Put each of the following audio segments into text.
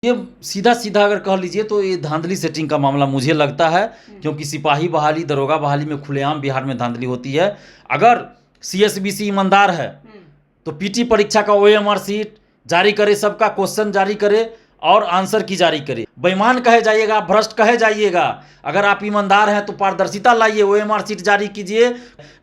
ये सीधा सीधा अगर कह लीजिए तो ये धांधली सेटिंग का मामला मुझे लगता है, क्योंकि सिपाही बहाली दरोगा बहाली में खुलेआम बिहार में धांधली होती है। अगर सीएसबीसी ईमानदार है तो पीटी परीक्षा का ओएमआर सीट जारी करे, सबका क्वेश्चन जारी करे और आंसर की जारी करे। बेईमान कहे जाइएगा, भ्रष्ट कहे जाइएगा, अगर आप ईमानदार हैं तो पारदर्शिता लाइए, ओएमआर सीट जारी कीजिए।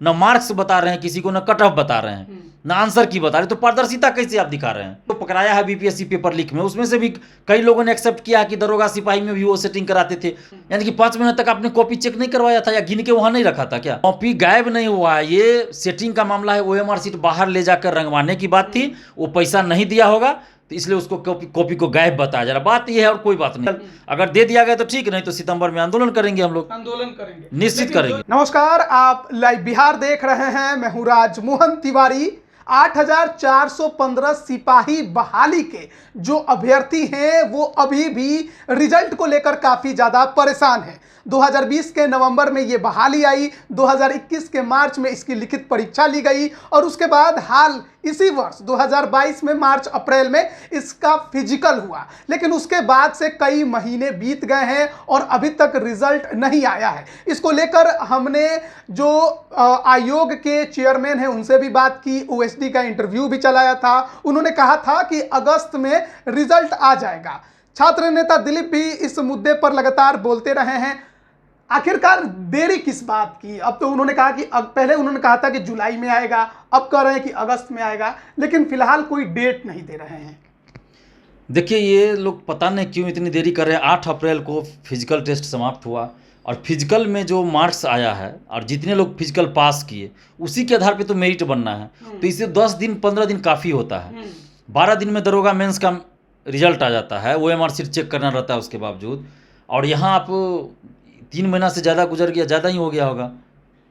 न मार्क्स बता रहे हैं किसी को, न कट ऑफ बता रहे हैं, न आंसर की बता रहे हैं, तो पारदर्शिता कैसे आप दिखा रहे हैं? तो पकड़ाया है बीपीएससी पेपर लीक में, उसमें से भी कई लोगों ने एक्सेप्ट किया कि दरोगा सिपाही में भी वो सेटिंग कराते थे। यानी कि 5 महीने तक आपने कॉपी चेक नहीं करवाया था या गिन के वहां नहीं रखा था क्या? कॉपी गायब नहीं हुआ है, ये सेटिंग का मामला है। ओएमआर सीट बाहर ले जाकर रंगवाने की बात थी, वो पैसा नहीं दिया होगा तो इसलिए उसको कॉपी को गायब बताया जा रहा। बात ये है और कोई बात नहीं। अगर दे दिया गया तो ठीक, नहीं तो सितंबर में आंदोलन करेंगे, हम लोग आंदोलन करेंगे, निश्चित करेंगे। नमस्कार, आप लाइव बिहार देख रहे हैं। मैं हूं राजमोहन तिवारी। 8,415 सिपाही बहाली के जो अभ्यर्थी हैं वो अभी भी रिजल्ट को लेकर काफी ज्यादा परेशान हैं। 2020 के नवंबर में ये बहाली आई, 2021 के मार्च में इसकी लिखित परीक्षा ली गई और उसके बाद हाल इसी वर्ष 2022 में मार्च अप्रैल में इसका फिजिकल हुआ। लेकिन उसके बाद से कई महीने बीत गए हैं और अभी तक रिजल्ट नहीं आया है। इसको लेकर हमने जो आयोग के चेयरमैन हैं उनसे भी बात की, ओएसडी का इंटरव्यू भी चलाया था। उन्होंने कहा था कि अगस्त में रिजल्ट आ जाएगा। छात्र नेता दिलीप भी इस मुद्दे पर लगातार बोलते रहे हैं। आखिरकार देरी किस बात की? अब तो उन्होंने कहा कि पहले उन्होंने कहा था कि जुलाई में आएगा, अब कह रहे हैं कि अगस्त में आएगा, लेकिन फिलहाल कोई डेट नहीं दे रहे हैं। देखिए, ये लोग पता नहीं क्यों इतनी देरी कर रहे हैं। 8 अप्रैल को फिजिकल टेस्ट समाप्त हुआ और फिजिकल में जो मार्क्स आया है और जितने लोग फिजिकल पास किए उसी के आधार पे तो मेरिट बनना है। तो इसे 10 दिन 15 दिन काफ़ी होता है। 12 दिन में दरोगा मेंस का रिजल्ट आ जाता है, ओएमआर सीट चेक करना रहता है उसके बावजूद। और यहाँ आप 3 महीना से ज़्यादा गुजर गया, ज़्यादा ही हो गया होगा,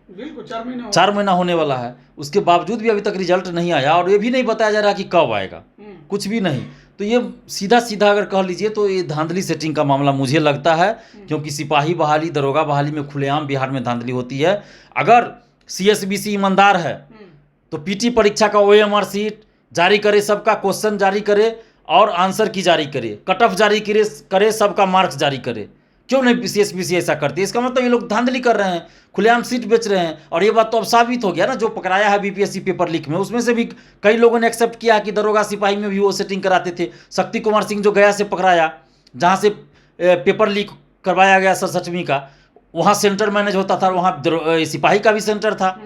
बिल्कुल 4 महीना होने वाला है। उसके बावजूद भी अभी तक रिजल्ट नहीं आया और ये भी नहीं बताया जा रहा कि कब आएगा, कुछ भी नहीं। तो ये सीधा सीधा अगर कह लीजिए तो ये धांधली सेटिंग का मामला मुझे लगता है, क्योंकि सिपाही बहाली दरोगा बहाली में खुलेआम बिहार में धांधली होती है। अगर सीएसबीसी ईमानदार है तो पीटी परीक्षा का ओएमआर सीट जारी करे, सबका क्वेश्चन जारी करे और आंसर की जारी करे, कट ऑफ जारी करे, सबका मार्क्स जारी करे। क्यों नहीं सीएसबीसी ऐसा करती है? इसका मतलब ये लोग धांधली कर रहे हैं, खुलेआम सीट बेच रहे हैं। और ये बात तो अब साबित हो गया ना, जो पकड़ाया है बीपीएससी पेपर लीक में, उसमें से भी कई लोगों ने एक्सेप्ट किया कि दरोगा सिपाही में भी वो सेटिंग कराते थे। शक्ति कुमार सिंह जो गया से पकड़ाया, जहाँ से पेपर लीक करवाया गया 67वीं का, वहाँ सेंटर मैनेज होता था, वहाँ सिपाही का भी सेंटर था।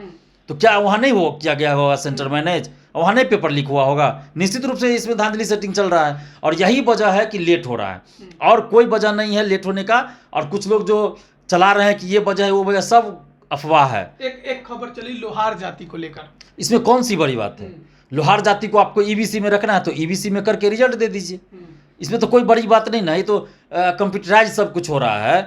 तो क्या वहाँ नहीं हो किया गया होगा सेंटर मैनेज, वहाँ नहीं पेपर लीक हुआ होगा? निश्चित रूप से इसमें धांधली सेटिंग चल रहा है और यही वजह है कि लेट हो रहा है, और कोई वजह नहीं है लेट होने का। और कुछ लोग जो चला रहे हैं कि ये वजह है वो वजह, सब अफवाह है। एक खबर चली लोहार जाति को लेकर, इसमें कौन सी बड़ी बात है? लोहार जाति को आपको ईबीसी में रखना है तो ईबीसी में करके रिजल्ट दे दीजिए, इसमें तो कोई बड़ी बात नहीं ना। ये तो कंप्यूटराइज सब कुछ हो रहा है,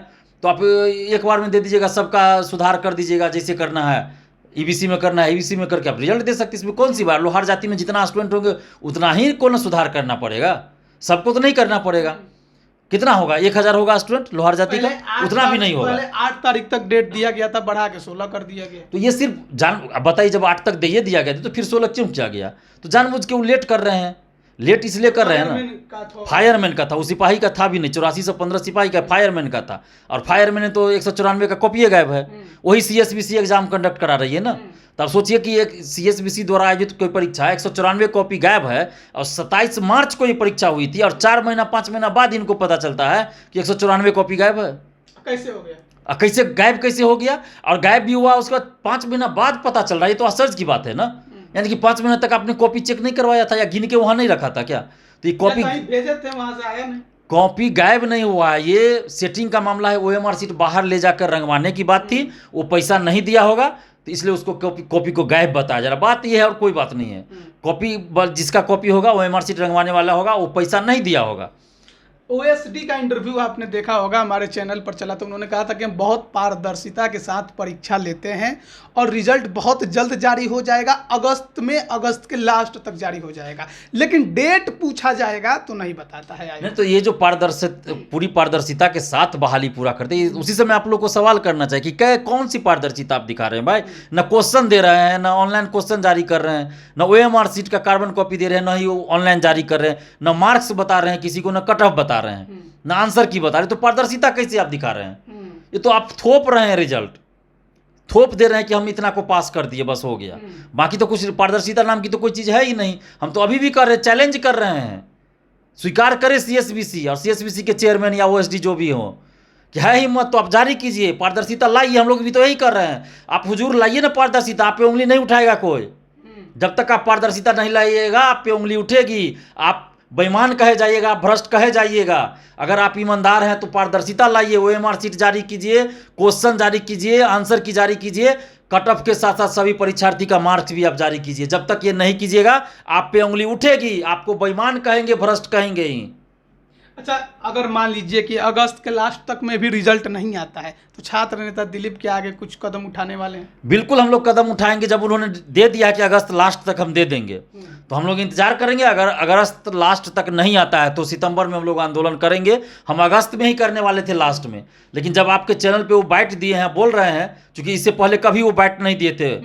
तो आप एक बार में दे दीजिएगा, सबका सुधार कर दीजिएगा, जैसे करना है ईबीसी में करना है, ईबीसी में करके आप रिजल्ट दे सकते हैं। इसमें कौन सी बात? लोहार जाति में जितना स्टूडेंट होंगे उतना ही को ना सुधार करना पड़ेगा, सबको तो नहीं करना पड़ेगा। कितना होगा? 1000 होगा स्टूडेंट लोहार जाति का, उतना भी नहीं होगा। 8 तारीख तक डेट दिया गया था, बढ़ा के 16 कर दिया गया। तो ये सिर्फ बताइए, जब 8 तक दे दिया गया था तो फिर 16 क्यों किया गया? तो जानबूझ के वो लेट कर रहे हैं। लेट इसलिए कर रहे हैं ना, फायरमैन का था, वो सिपाही का था भी नहीं। 8415 सिपाही का, फायरमैन का था। और फायरमैन तो 194 का कॉपी गायब है, वही सीएसबीसी एग्जाम कंडक्ट करा रही है ना। तब सोचिए कि एक सीएसबीसी द्वारा आयोजित कोई परीक्षा है, 194 कॉपी गायब है और 27 मार्च को ये परीक्षा हुई थी और 4 महीना 5 महीना बाद इनको पता चलता है कि 194 कॉपी गायब है। कैसे हो गया? कैसे गायब कैसे हो गया? और गायब भी हुआ उसके बाद 5 महीना बाद पता चल रहा है, ये तो आश्चर्य की बात है ना। यानी कि 5 महीने तक आपने कॉपी चेक नहीं करवाया था या गिन के वहां नहीं रखा था क्या? तो ये कॉपी भेजे थे, वहां से आया नहीं, कॉपी गायब नहीं हुआ है, ये सेटिंग का मामला है। ओएमआर सीट बाहर ले जाकर रंगवाने की बात थी, वो पैसा नहीं दिया होगा तो इसलिए उसको कॉपी को गायब बताया जा रहा। बात ये है और कोई बात नहीं है। कॉपी जिसका कॉपी होगा ओएमआर सीट रंगवाने वाला होगा, वो पैसा नहीं दिया होगा। ओएसडी का इंटरव्यू आपने देखा होगा, हमारे चैनल पर चला, तो उन्होंने कहा था कि हम बहुत पारदर्शिता के साथ परीक्षा लेते हैं और रिजल्ट बहुत जल्द जारी हो जाएगा, अगस्त में, अगस्त के लास्ट तक जारी हो जाएगा। लेकिन डेट पूछा जाएगा तो नहीं बताता है। नहीं, तो ये जो पूरी पारदर्शिता के साथ बहाली पूरा करते हैं, उसी से मैं आप लोग को सवाल करना चाहिए कि कौन सी पारदर्शिता आप दिखा रहे हैं भाई? न क्वेश्चन दे रहे हैं, न ऑनलाइन क्वेश्चन जारी कर रहे हैं, न ओएमआर सीट का कार्बन कॉपी दे रहे हैं, न ही ऑनलाइन जारी कर रहे हैं, न मार्क्स बता रहे हैं किसी को, न कट ऑफ बता रहे हैं, ना आंसर की बता रहे, तो पारदर्शिता कैसे आप दिखा रहे हैं? ये तो आप थोप रहे हैं, रिजल्ट थोप दे रहे हैं कि हम इतना को पास कर दिए, बस हो गया। बाकी तो कुछ पारदर्शिता नाम की तो कोई चीज़ है ही नहीं। हम तो अभी भी कर रहे हैं, चैलेंज कर रहे हैं, स्वीकार करें CSBC और CSBC के चेयरमैन या OSD जो भी हो कि है हिम्मत तो आप जारी कीजिए, पारदर्शिता लाइए। हम लोग भी तो यही कर रहे हैं, आप हुजूर लाइए ना पारदर्शिता, आप पे उंगली नहीं उठाएगा कोई। जब तक आप पारदर्शिता नहीं लाइएगा आप पे उंगली उठेगी, आप बेईमान कहे जाइएगा, आप भ्रष्ट कहे जाइएगा। अगर आप ईमानदार हैं तो पारदर्शिता लाइए, OMR शीट जारी कीजिए, क्वेश्चन जारी कीजिए, आंसर की जारी कीजिए, कट ऑफ के साथ साथ सभी परीक्षार्थी का मार्क्स भी आप जारी कीजिए। जब तक ये नहीं कीजिएगा आप पे उंगली उठेगी, आपको बेईमान कहेंगे, भ्रष्ट कहेंगे ही। अच्छा, अगर मान लीजिए कि अगस्त के लास्ट तक में भी रिजल्ट नहीं आता है तो छात्र नेता दिलीप के आगे कुछ कदम उठाने वाले हैं? बिल्कुल हम लोग कदम उठाएंगे। जब उन्होंने दे दिया कि अगस्त लास्ट तक हम दे देंगे तो हम लोग इंतजार करेंगे। अगर अगस्त लास्ट तक नहीं आता है तो सितंबर में हम लोग आंदोलन करेंगे। हम अगस्त में ही करने वाले थे लास्ट में, लेकिन जब आपके चैनल पे वो बाइट दिए हैं, बोल रहे हैं, क्योंकि इससे पहले कभी वो बाइट नहीं दिए थे,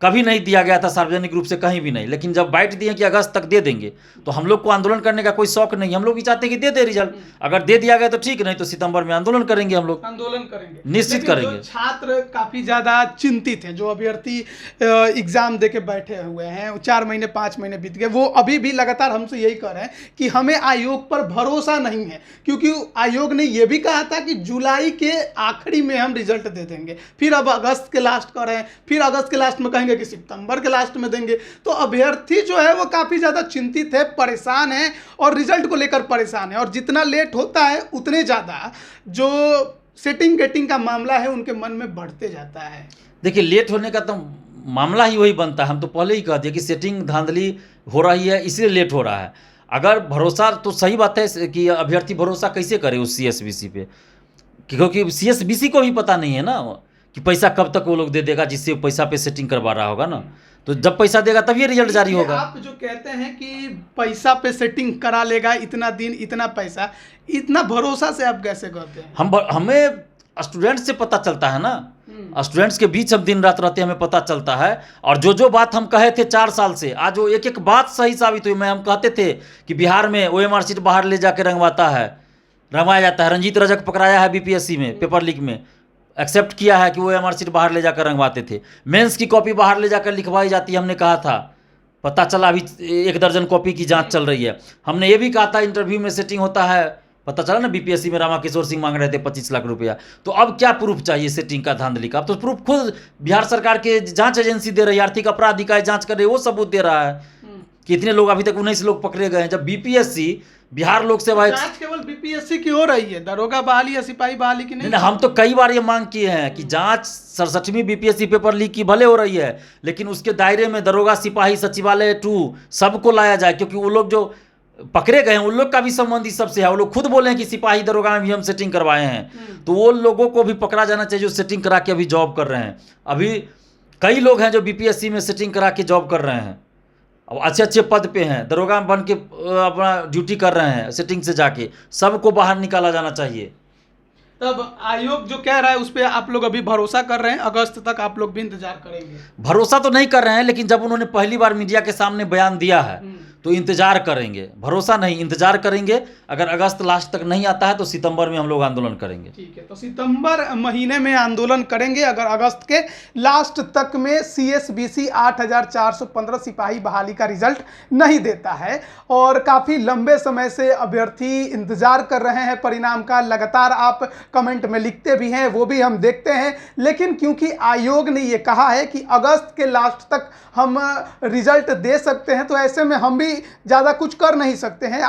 कभी नहीं दिया गया था सार्वजनिक रूप से कहीं भी नहीं, लेकिन जब बाइट दिए कि अगस्त तक दे देंगे तो हम लोग को आंदोलन करने का कोई शौक नहीं। हम लोग भी चाहते हैं कि दे दे रिजल्ट। अगर दे दिया गया तो ठीक, नहीं तो सितंबर में आंदोलन करेंगे। हम लोग आंदोलन करेंगे, निश्चित करेंगे। छात्र काफी ज्यादा चिंतित हैं, जो अभ्यर्थी एग्जाम दे के बैठे हुए हैं, 4 महीने 5 महीने बीत गए, वो अभी भी लगातार हमसे यही कह रहे हैं कि हमें आयोग पर भरोसा नहीं है, क्योंकि आयोग ने यह भी कहा था कि जुलाई के आखिरी में हम रिजल्ट दे देंगे, फिर अब अगस्त के लास्ट कर रहे हैं, फिर अगस्त के लास्ट में कहेंगे कि सितंबर के लास्ट में देंगे। तो अभ्यर्थी जो है वो काफी ज्यादा चिंतित है, परेशान है और रिजल्ट को लेकर परेशान है। और जितना लेट होता है उतने ज्यादा जो सेटिंग गेटिंग का मामला है उनके मन में बढ़ते जाता है। देखिए, लेट होने का तो मामला ही वही बनता है। हम तो पहले ही कह दिए कि सेटिंग धांधली हो रही है, इसलिए लेट हो रहा है। अगर भरोसा, तो सही बात है कि अभ्यर्थी भरोसा कैसे करे उस CSBC पे, क्योंकि CSBC को भी पता नहीं है ना कि पैसा कब तक वो लोग दे देगा, जिससे पैसा पे सेटिंग करवा रहा होगा ना। तो जब पैसा देगा तब ये रिजल्ट जारी होगा। आप जो कहते हैं कि पैसा पे सेटिंग करा लेगा, इतना दिन इतना पैसा, इतना भरोसा से आप कैसे कहते हैं? हमें स्टूडेंट्स से पता चलता है ना, स्टूडेंट्स के बीच हम दिन रात रहते हैं, हमें पता चलता है। और जो बात हम कहे थे 4 साल से, आज वो एक एक बात सही साबित हुई। हम कहते थे कि बिहार में OMR शीट बाहर ले जाकर रंगवाया जाता है। रंजीत रजक पकड़ाया है BPSC में, पेपर लीक में एक्सेप्ट किया है कि वो OMR शीट बाहर ले जाकर रंगवाते थे। मेंस की कॉपी बाहर ले जाकर लिखवाई जाती है, हमने कहा था। पता चला अभी 1 दर्जन कॉपी की जांच चल रही है। हमने ये भी कहा था इंटरव्यू में सेटिंग होता है, पता चला ना BPSC में रामाकिशोर सिंह मांग रहे थे 25 लाख रुपया। तो अब क्या प्रूफ चाहिए सेटिंग का, धांधली का? अब तो प्रूफ खुद बिहार सरकार के जांच एजेंसी दे रही है, आर्थिक अपराध इकाई जांच कर रही है, वो सबूत दे रहा है कि इतने लोग, अभी तक 19 लोग पकड़े गए हैं। जब BPSC बिहार लोक सेवा जांच केवल BPSC की हो रही है, दरोगा बहाली या सिपाही बहाली की नहीं। हम तो कई बार ये मांग किए हैं कि जांच 67वीं BPSC पेपर लीक की भले हो रही है, लेकिन उसके दायरे में दरोगा, सिपाही, सचिवालय 2 सबको लाया जाए, क्योंकि वो लोग जो पकड़े गए हैं उन लोग का भी संबंध इस सबसे है। वो लोग खुद बोले हैं कि सिपाही दरोगा में भी हम सेटिंग करवाए हैं, तो वो लोगों को भी पकड़ा जाना चाहिए जो सेटिंग करा के अभी जॉब कर रहे हैं। अभी कई लोग हैं जो BPSC में सेटिंग करा के जॉब कर रहे हैं, अब अच्छे पद पे हैं, दरोगा बन के अपना ड्यूटी कर रहे हैं सेटिंग से जाके। सबको बाहर निकाला जाना चाहिए। तब आयोग जो कह रहा है उस पर आप लोग अभी भरोसा कर रहे हैं? अगस्त तक आप लोग भी इंतजार करेंगे? भरोसा तो नहीं कर रहे हैं, लेकिन जब उन्होंने पहली बार मीडिया के सामने बयान दिया है तो इंतजार करेंगे। भरोसा नहीं, इंतजार करेंगे। अगर अगस्त लास्ट तक नहीं आता है तो सितंबर में हम लोग आंदोलन करेंगे। ठीक है, तो सितंबर महीने में आंदोलन करेंगे अगर अगस्त के लास्ट तक में CSBC 8415 सिपाही बहाली का रिजल्ट नहीं देता है। और काफ़ी लंबे समय से अभ्यर्थी इंतजार कर रहे हैं परिणाम का। लगातार आप कमेंट में लिखते भी हैं, वो भी हम देखते हैं। लेकिन क्योंकि आयोग ने ये कहा है कि अगस्त के लास्ट तक हम रिजल्ट दे सकते हैं, तो ऐसे में हम भी ज़्यादा कुछ कर नहीं सकते हैं।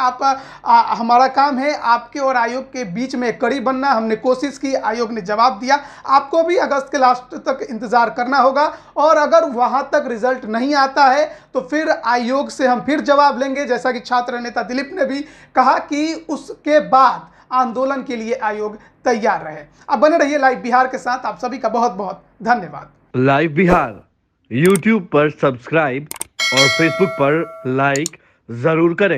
हमारा काम है आपके और आयोग के बीच में कड़ी बनना। हमने कोशिश की, आयोग ने जवाब दिया। आपको भी अगस्त के लास्ट तक इंतजार करना होगा, और अगर वहां तक रिजल्ट नहीं आता है तो फिर आयोग से हम फिर जवाब लेंगे, जैसा कि छात्र नेता दिलीप ने भी कहा कि उसके बाद आंदोलन के लिए आयोग तैयार रहे। अब बने रहिए लाइव बिहार के साथ। आप सभी का बहुत बहुत धन्यवाद। लाइव बिहार YouTube पर सब्सक्राइब और Facebook पर लाइक जरूर करें।